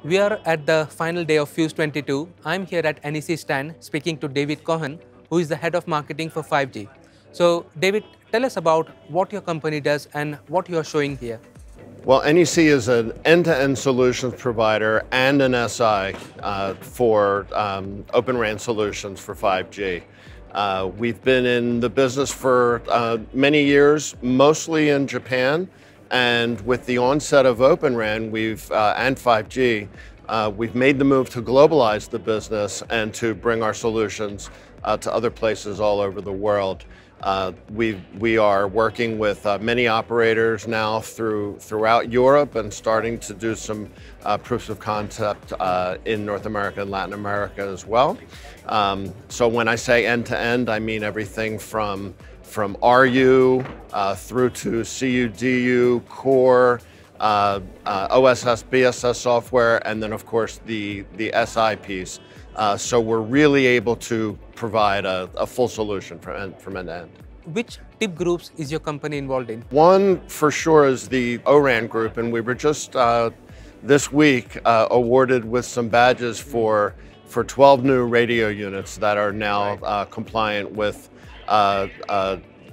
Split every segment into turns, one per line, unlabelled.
We are at the final day of Fyuz 22. I'm here at NEC stand speaking to David Cohen, who is the head of marketing for 5G. So, David, tell us about what your company does and what you are showing here.
Well, NEC is an end-to-end solutions provider and an SI for Open RAN solutions for 5G. We've been in the business for many years, mostly in Japan, and with the onset of Open RAN and 5G, we've made the move to globalize the business and to bring our solutions to other places all over the world. We are working with many operators now throughout Europe and starting to do some proofs of concept in North America and Latin America as well. So when I say end-to-end, I mean everything from RU through to CU, DU, core, OSS, BSS software, and then of course the SI piece. So we're really able to provide a full solution from end to end.
Which tip groups is your company involved in?
One for sure is the ORAN group, and we were just this week awarded with some badges for 12 new radio units that are now compliant with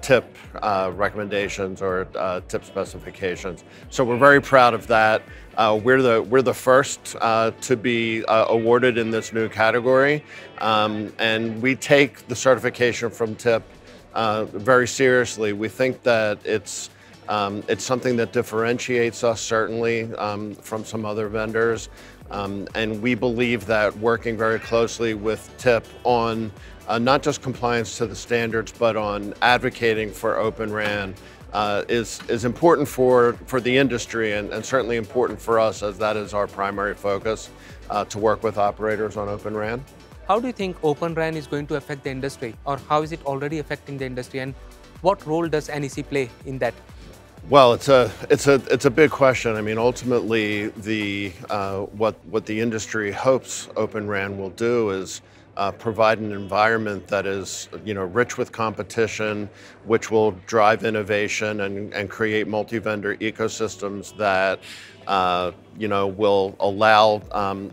tip recommendations or tip specifications. So we're very proud of that. We're the first to be awarded in this new category, and we take the certification from tip very seriously. We think that it's something that differentiates us certainly from some other vendors, and we believe that working very closely with tip on not just compliance to the standards, but on advocating for Open RAN is important for the industry and certainly important for us, as that is our primary focus, to work with operators on Open RAN.
How do you think Open RAN is going to affect the industry, or how is it already affecting the industry, and what role does NEC play in that?
Well, it's a big question. I mean, ultimately, what the industry hopes Open RAN will do is provide an environment that is, rich with competition, which will drive innovation and create multi-vendor ecosystems that, will allow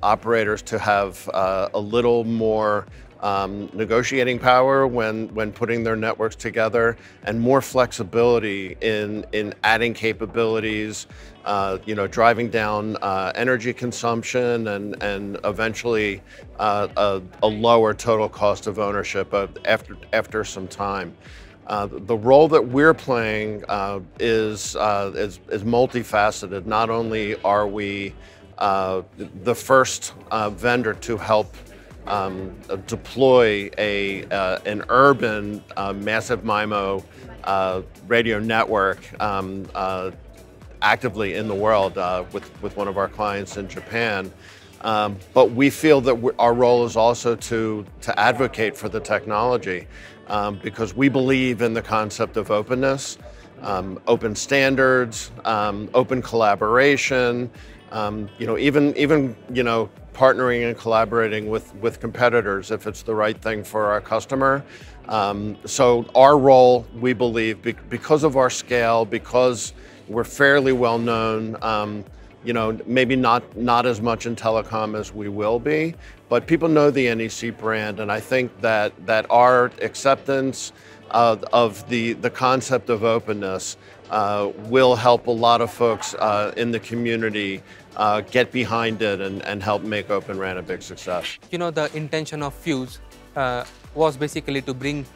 operators to have a little more negotiating power when putting their networks together, and more flexibility in adding capabilities, driving down energy consumption and eventually a lower total cost of ownership after some time. The role that we're playing is multifaceted. Not only are we the first vendor to help deploy an urban massive MIMO radio network actively in the world with one of our clients in Japan. But we feel that our role is also to advocate for the technology, because we believe in the concept of openness, open standards, open collaboration, even partnering and collaborating with competitors if it's the right thing for our customer. So our role, we believe, because of our scale, because we're fairly well known, maybe not as much in telecom as we will be, but people know the NEC brand, and I think that our acceptance of the concept of openness will help a lot of folks in the community get behind it and help make Open RAN a big success.
The intention of Fyuz was basically to bring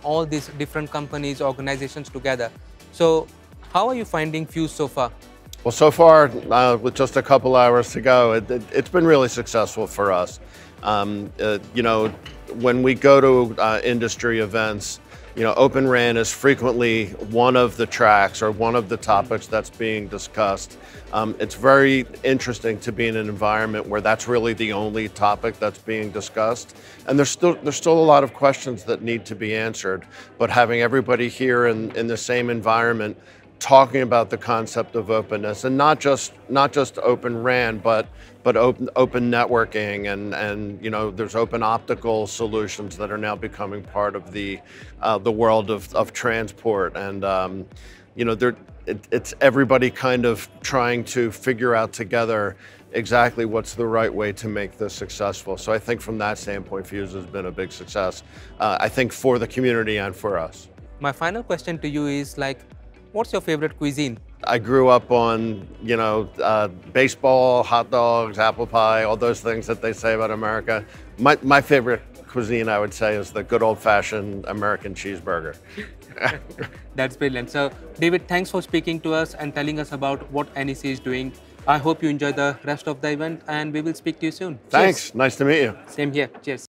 all these different companies, organizations together. So how are you finding Fyuz so far?
Well, so far, with just a couple hours to go, it's been really successful for us. When we go to industry events, Open RAN is frequently one of the tracks or one of the topics that's being discussed. It's very interesting to be in an environment where that's really the only topic that's being discussed. And there's still a lot of questions that need to be answered, but having everybody here in the same environment talking about the concept of openness, and not just Open RAN, but open networking, and there's open optical solutions that are now becoming part of the world of transport, and it's everybody kind of trying to figure out together exactly what's the right way to make this successful. So I think from that standpoint, Fyuz has been a big success, I think for the community and for us.
My final question to you is like, what's your favorite cuisine?
I grew up on, baseball, hot dogs, apple pie, all those things that they say about America. My favorite cuisine, I would say, is the good old-fashioned American cheeseburger.
That's brilliant. So, David, thanks for speaking to us and telling us about what NEC is doing. I hope you enjoy the rest of the event and we will speak to you soon.
Thanks.
Cheers.
Nice to meet you.
Same here. Cheers.